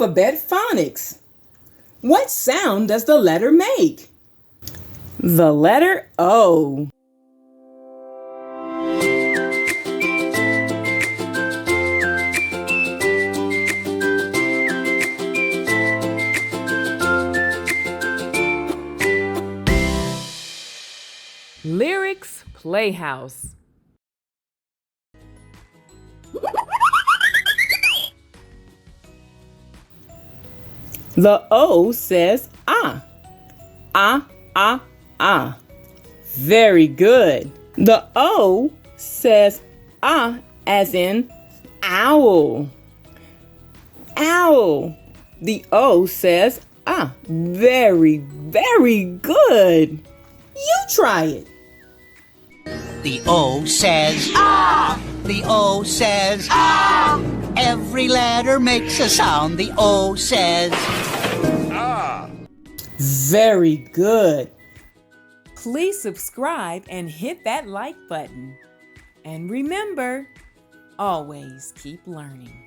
Alphabet phonics. What sound does the letter make? The letter O. Lyrics Playhouse. The O says ah. Ah, ah, ah. Very good. The O says ah as in owl. Owl. The O says ah. Very, very good. You try it. The O says ah. The O says ah. Every letter makes a sound. The O says ah. Very good. Please subscribe and hit that like button. And remember, always keep learning.